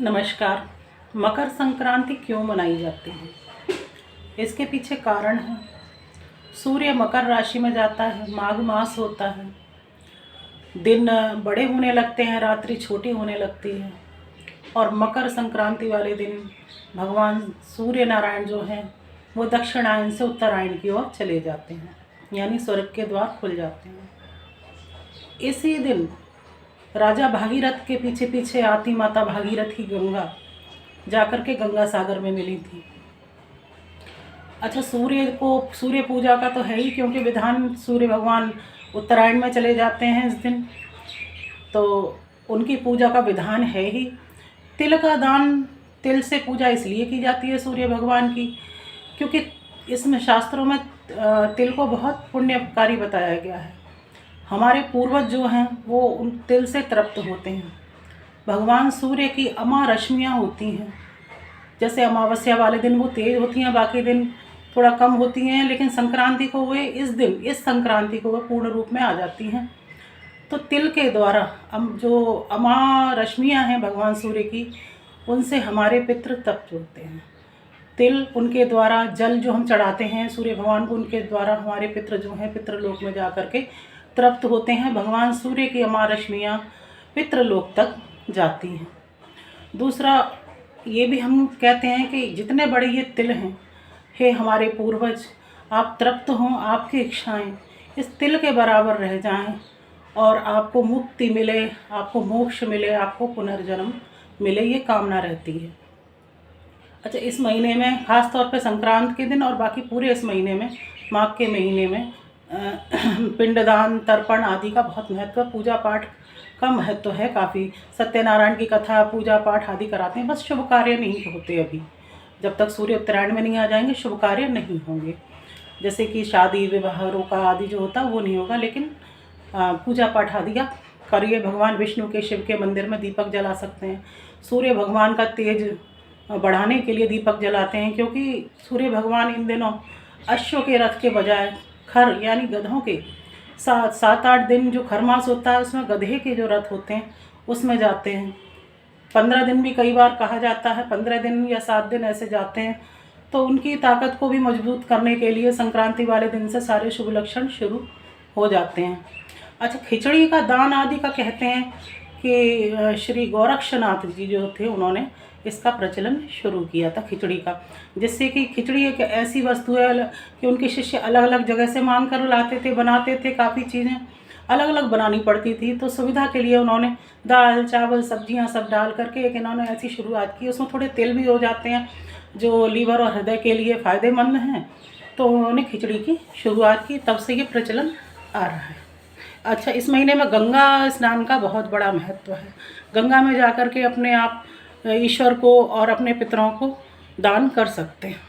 नमस्कार। मकर संक्रांति क्यों मनाई जाती है? इसके पीछे कारण है। सूर्य मकर राशि में जाता है, माघ मास होता है, दिन बड़े होने लगते हैं, रात्रि छोटी होने लगती है और मकर संक्रांति वाले दिन भगवान सूर्य नारायण जो हैं वो दक्षिणायन से उत्तरायण की ओर चले जाते हैं, यानी स्वर्ग के द्वार खुल जाते हैं। इसी दिन राजा भागीरथ के पीछे पीछे आती माता भागीरथी गंगा जाकर के गंगा सागर में मिली थी। अच्छा, सूर्य पूजा का तो है ही, क्योंकि विधान सूर्य भगवान उत्तरायण में चले जाते हैं इस दिन, तो उनकी पूजा का विधान है ही। तिल का दान, तिल से पूजा इसलिए की जाती है सूर्य भगवान की, क्योंकि इसमें शास्त्रों में तिल को बहुत पुण्यकारी बताया गया है। हमारे पूर्वज जो हैं वो उन तिल से तृप्त होते हैं। भगवान सूर्य की अमा रश्मियाँ होती हैं, जैसे अमावस्या वाले दिन वो तेज होती हैं, बाकी दिन थोड़ा कम होती हैं, लेकिन संक्रांति को वे इस संक्रांति को वे पूर्ण रूप में आ जाती हैं। तो तिल के द्वारा जो अमा रश्मियाँ हैं भगवान सूर्य की, उनसे हमारे पितृ तृप्त होते हैं। तिल, उनके द्वारा जल जो हम चढ़ाते हैं सूर्य भगवान को, उनके द्वारा हमारे पितृ जो हैं पितृलोक में जा कर के तृप्त होते हैं। भगवान सूर्य की अमा रश्मियाँ पितृलोक तक जाती हैं। दूसरा ये भी हम कहते हैं कि जितने बड़े ये तिल हैं, हे हमारे पूर्वज, आप तृप्त हों, आपकी इच्छाएं इस तिल के बराबर रह जाएं और आपको मुक्ति मिले, आपको मोक्ष मिले, आपको पुनर्जन्म मिले, ये कामना रहती है। अच्छा, इस महीने में ख़ास तौर पे संक्रांत के दिन और बाकी पूरे इस महीने में, माघ के महीने में पिंडदान, तर्पण आदि का बहुत महत्व, पूजा पाठ का महत्व है काफ़ी। सत्यनारायण की कथा, पूजा पाठ आदि कराते हैं। बस शुभ कार्य नहीं होते अभी, जब तक सूर्य उत्तरायण में नहीं आ जाएंगे शुभ कार्य नहीं होंगे। जैसे कि शादी विवाह रोका आदि जो होता है वो नहीं होगा, लेकिन पूजा पाठ आदि आप करिए। भगवान विष्णु के, शिव के मंदिर में दीपक जला सकते हैं। सूर्य भगवान का तेज बढ़ाने के लिए दीपक जलाते हैं, क्योंकि सूर्य भगवान इन दिनों अश्व के रथ के बजाय खर यानी गधों के 7-8 दिन जो खरमास होता है उसमें गधे के जो रथ होते हैं उसमें जाते हैं। 15 दिन भी कई बार कहा जाता है, 15 दिन या 7 दिन ऐसे जाते हैं। तो उनकी ताकत को भी मजबूत करने के लिए संक्रांति वाले दिन से सारे शुभ लक्षण शुरू हो जाते हैं। अच्छा, खिचड़ी का दान आदि का कहते हैं कि श्री गोरक्षनाथ जी जो थे उन्होंने इसका प्रचलन शुरू किया था, खिचड़ी का। जिससे कि खिचड़ी एक ऐसी वस्तु है कि उनके शिष्य अलग अलग जगह से मांग कर लाते थे, बनाते थे, काफ़ी चीज़ें अलग अलग बनानी पड़ती थी। तो सुविधा के लिए उन्होंने दाल चावल सब्जियां सब डाल करके एक इन्होंने ऐसी शुरुआत की। उसमें थोड़े तिल भी हो जाते हैं जो लीवर और हृदय के लिए फ़ायदेमंद हैं। तो उन्होंने खिचड़ी की शुरुआत की, तब से ये प्रचलन आ रहा है। अच्छा, इस महीने में गंगा स्नान का बहुत बड़ा महत्व है। गंगा में जाकर के अपने आप ईश्वर को और अपने पितरों को दान कर सकते हैं।